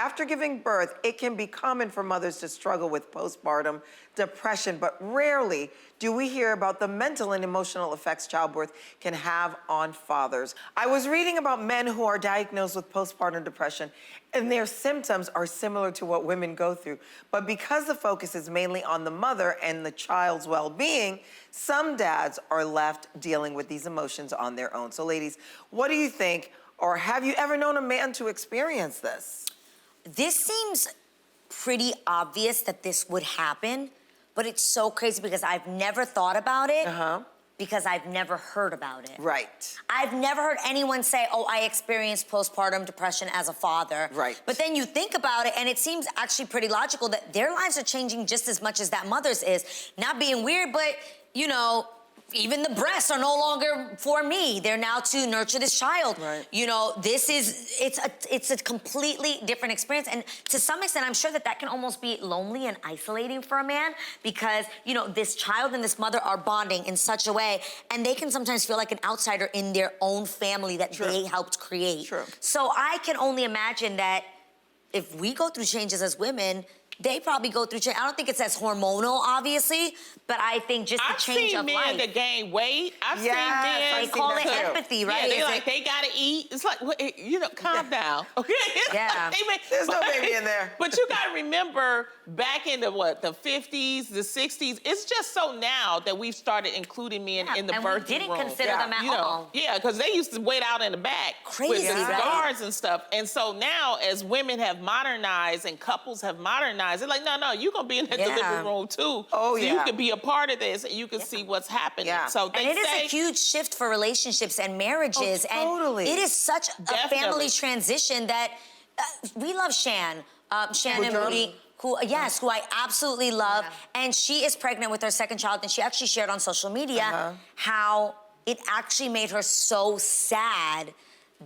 after giving birth, it can be common for mothers to struggle with postpartum depression, but rarely do we hear about the mental and emotional effects childbirth can have on fathers. I was reading about men who are diagnosed with postpartum depression, and their symptoms are similar to what women go through. But because the focus is mainly on the mother and the child's well-being, some dads are left dealing with these emotions on their own. So ladies, what do you think, or have you ever known a man to experience this? This seems pretty obvious that this would happen, but it's so crazy because I've never thought about it because I've never heard about it. Right. I've never heard anyone say, oh, I experienced postpartum depression as a father. Right. But then you think about it, and it seems actually pretty logical that their lives are changing just as much as that mother's is. Not being weird, but, you know, even the breasts are no longer for me. They're now to nurture this child. Right. You know, it's a completely different experience. And to some extent, I'm sure that can almost be lonely and isolating for a man because, you know, this child and this mother are bonding in such a way, and they can sometimes feel like an outsider in their own family that they helped create. True. So I can only imagine that if we go through changes as women, they probably go through change. I don't think it's as hormonal, obviously, but I think just the change of life. I've seen men that gain weight. I've seen men. They call it empathy, right? Yeah, they gotta eat. It's like, you know, calm down, okay? Yeah. There's no baby in there. But you gotta remember, back in the 50s, the 60s, it's just so now that we've started including men in the birthing room. And we didn't consider them at all. Yeah, because they used to wait out in the back with the cigars and stuff. And so now, as women have modernized and couples have modernized, they're like, no, you're gonna be in the delivery room too. Oh, so you can be a part of this and you can see what's happening. So they and it is a huge shift for relationships and marriages. Oh, totally. And it is such a family transition that we love Shannon Moody, who I absolutely love. And she is pregnant with her second child, and she actually shared on social media how it actually made her so sad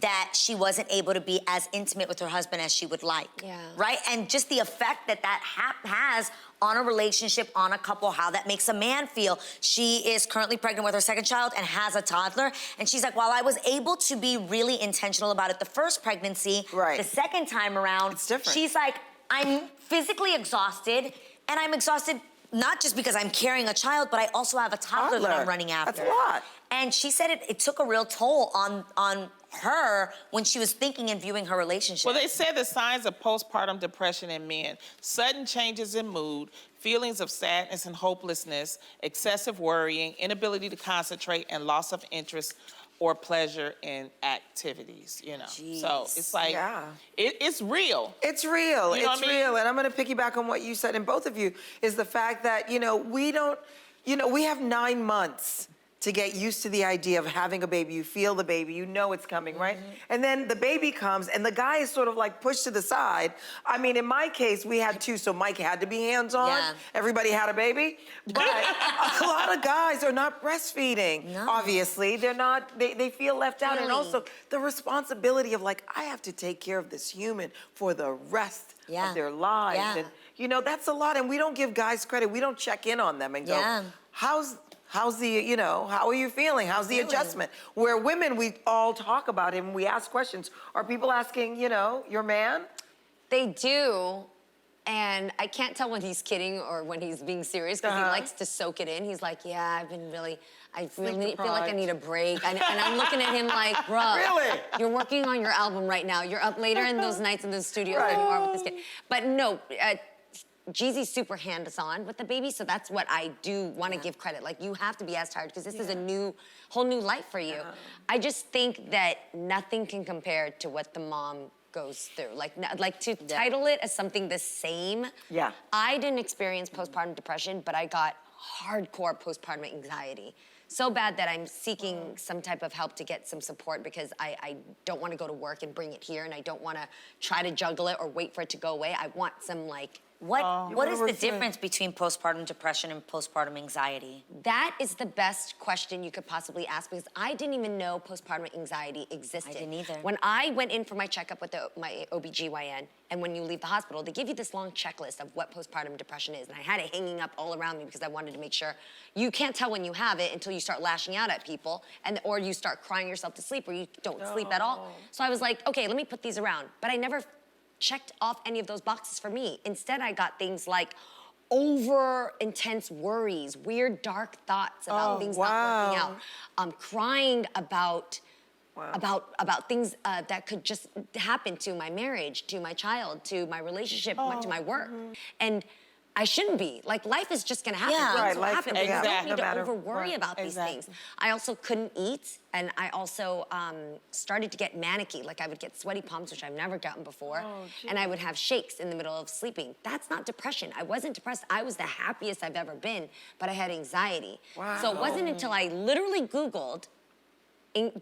that she wasn't able to be as intimate with her husband as she would like, right? And just the effect that has on a relationship, on a couple, how that makes a man feel. She is currently pregnant with her second child and has a toddler. And she's like, while I was able to be really intentional about it the first pregnancy, the second time around, it's different. She's like, I'm physically exhausted, and I'm exhausted not just because I'm carrying a child, but I also have a toddler that I'm running after. That's a lot. And she said it took a real toll on her when she was thinking and viewing her relationship. Well, they said the signs of postpartum depression in men: sudden changes in mood, feelings of sadness and hopelessness, excessive worrying, inability to concentrate, and loss of interest or pleasure in activities, you know. Jeez. So it's like, it's real. It's real, You know it's real. And I'm gonna piggyback on what you said, and both of you, is the fact that, you know, we have 9 months to get used to the idea of having a baby. You feel the baby, you know it's coming, right? And then the baby comes and the guy is sort of like pushed to the side. I mean, in my case, we had 2, so Mike had to be hands-on. Everybody had a baby. But a lot of guys are not breastfeeding, obviously. They're not, they feel left out. And also the responsibility of like, I have to take care of this human for the rest of their lives. And you know, that's a lot. And we don't give guys credit. We don't check in on them and go, how's the, you know, how are you feeling? How's the adjustment? Where women, we all talk about him, we ask questions. Are people asking, you know, your man? They do, and I can't tell when he's kidding or when he's being serious because he likes to soak it in. He's like, yeah, I really feel like I need a break. And I'm looking at him like, bruh, you're working on your album right now. You're up later in those nights in the studio than you are with this kid. But no, Jeezy's super hands-on with the baby, so that's what I do want to give credit. Like, you have to be as tired because this is a whole new life for you. I just think that nothing can compare to what the mom goes through. Like to title it as something the same. I didn't experience postpartum depression, but I got hardcore postpartum anxiety. So bad that I'm seeking some type of help to get some support because I don't want to go to work and bring it here, and I don't want to try to juggle it or wait for it to go away. I want some, like, What is the difference between postpartum depression and postpartum anxiety? That is the best question you could possibly ask because I didn't even know postpartum anxiety existed. I didn't either. When I went in for my checkup with my OBGYN, and when you leave the hospital, they give you this long checklist of what postpartum depression is, and I had it hanging up all around me because I wanted to make sure you can't tell when you have it until you start lashing out at people, or you start crying yourself to sleep, or you don't sleep at all. So I was like, okay, let me put these around. But I never checked off any of those boxes for me. Instead, I got things like over intense worries, weird dark thoughts about things not working out, crying about things that could just happen to my marriage, to my child, to my relationship, to my work. And I shouldn't be. Like, life is just gonna happen. Yeah. Things Right, will life happen. can We don't happen. need to No matter over-worry what. about these things. I also couldn't eat, and I also started to get manicky. Like, I would get sweaty palms, which I've never gotten before, and I would have shakes in the middle of sleeping. That's not depression. I wasn't depressed. I was the happiest I've ever been, but I had anxiety. Wow. So it wasn't until I literally Googled,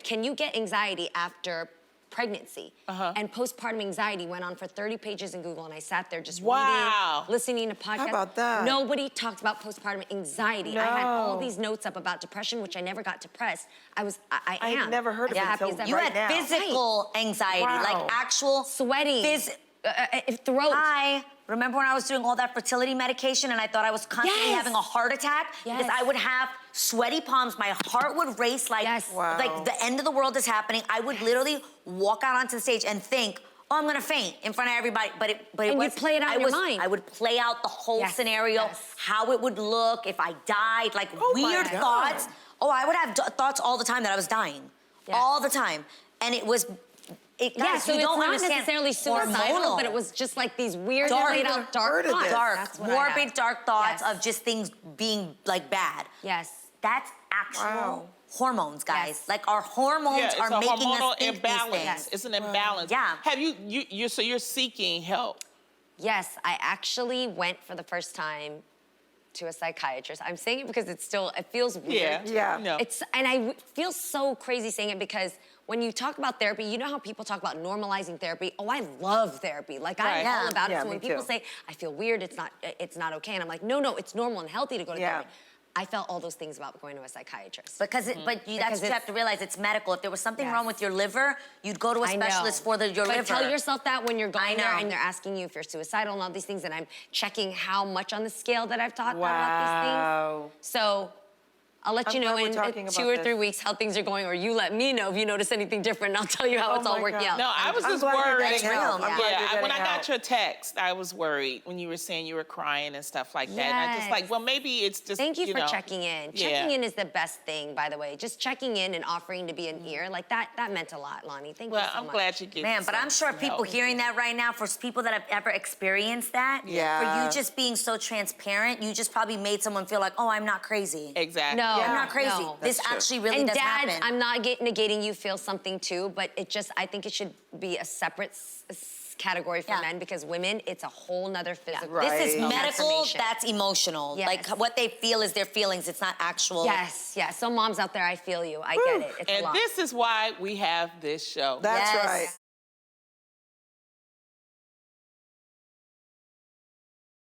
can you get anxiety after pregnancy? And postpartum anxiety went on for 30 pages in Google, and I sat there just reading, listening to podcasts. How about that? Nobody talked about postpartum anxiety. No. I had all these notes up about depression, which I never got depressed. I am. had never heard of as it happy until as You ever. right had now. physical anxiety, Wow. like actual Sweating. Throat. Hi. Remember when I was doing all that fertility medication and I thought I was constantly Yes. having a heart attack? Because Yes. I would have sweaty palms, my heart would race like, Yes. Wow. like the end of the world is happening. I would literally walk out onto the stage and think, oh, I'm gonna faint in front of everybody. But it And was, you'd play it out in your mind. I would play out the whole Yes, scenario, yes. how it would look if I died, like my weird God. thoughts. Oh, I would have thoughts all the time that I was dying. Yes. All the time. And it was, Yeah, guys, so you it's don't not understand. necessarily suicidal, Hormonal. but it was just like these weird, Dark. played I've out dark heard of thoughts. this. Dark, That's what I morbid, had. dark thoughts Yes. of just things being like bad. Yes. That's actual Wow. hormones, guys. Yes. Like our hormones Yeah, it's are a making hormonal us think imbalance. these things. It's an imbalance. Yeah. Have you so you're seeking help? Yes, I actually went for the first time to a psychiatrist. I'm saying it because it feels weird. Yeah. No. And I feel so crazy saying it because when you talk about therapy, you know how people talk about normalizing therapy? Oh, I love therapy. Like, I'm Right. all Yeah. about it. Yeah, So when me people too. say, I feel weird, it's not okay. And I'm like, no, it's normal and healthy to go to Yeah. therapy. I felt all those things about going to a psychiatrist. Because that's what you have to realize. It's medical. If there was something Yes. wrong with your liver, you'd go to a I know. specialist for your But liver. tell yourself that when you're I going there know. and they're asking you if you're suicidal and all these things, and I'm checking how much on the scale that I've taught about Wow. these things. So I'll let I'm you know glad we're in talking 2 about or this. 3 weeks how things are going, or you let me know if you notice anything different, and I'll tell you how Oh it's all my working God. out. No, I was I'm just glad you're worried. getting help. Yeah. I'm glad you're Yeah, when I getting got help. your text, I was worried when you were saying you were crying and stuff like that. And I just Yes. like, well, maybe it's just. Thank you for know. checking in. Yeah. Checking in is the best thing, by the way. Just checking in and offering to be an ear, like that meant a lot, Lonnie. Thank Well, you so I'm much. glad you get. Man, but I'm sure people hearing that right now, for people that have ever experienced that, Yeah. for you just being so transparent, you just probably made someone feel like, oh, I'm not crazy. Exactly. No. I'm not crazy. No. This That's true. actually really And does dads, happen. I'm not negating you feel something too, but I think it should be a separate category for Yeah. men, because women, it's a whole nother physical. Right. This is Right. medical, transformation. that's emotional. Yes. Like what they feel is their feelings, it's not actual. Yes. So moms out there, I feel you. I get it. It's a And lot. this is why we have this show. That's Yes. right.